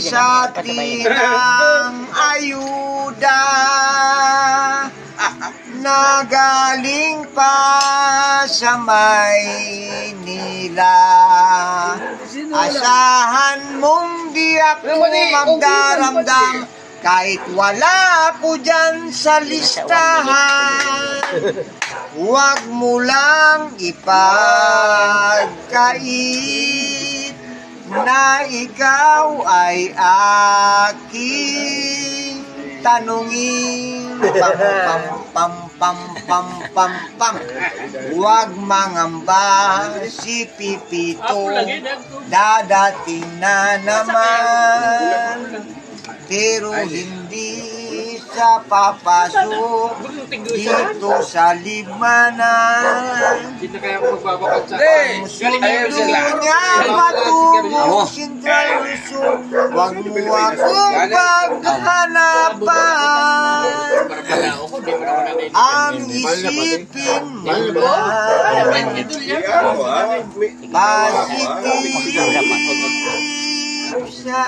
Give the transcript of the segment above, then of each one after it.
sa tinang ayuda na galing pa sa Maynila. Asahan mong di ako magdaramdam kahit wala ko dyan sa listahan. Huwag mo lang ipagkait na ikaw ay aking tanungin. Pam pam pam pam pam. Huwag mangamba, si Pipito dadating na naman. Pero hindi siya papasok dito sa libmanan. Ang sundo niya patungong Central Luzon. Huwag mo akong paghanapan. Ang isipin mo positive sa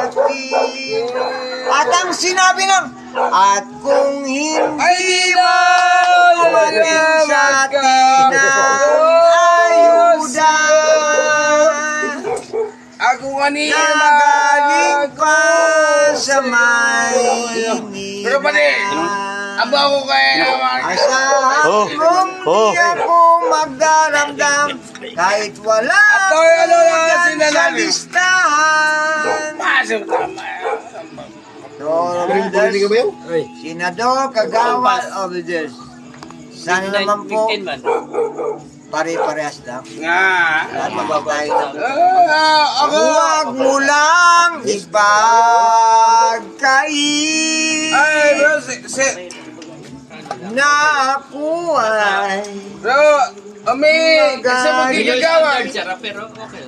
akin. At ang sinabi ng at kung hindi mo maging sa tinang ayuda Ako kanina na galing pa sa Maynila. Pero pati, aba ako kaya naman. Asahan mong di ako magdaramdam kahit wala Ato, ano na ko dyan sa sinanali? listahan. Pasok tama. Senador Kagawad Obeders. Sana naman po, pare-parehas lang. Nga. Lahat mababay lang. Ako. Huwag mo lang ipagkait Ay, bro, na ako ay bro, kasi mo gigagawa. Pero okay.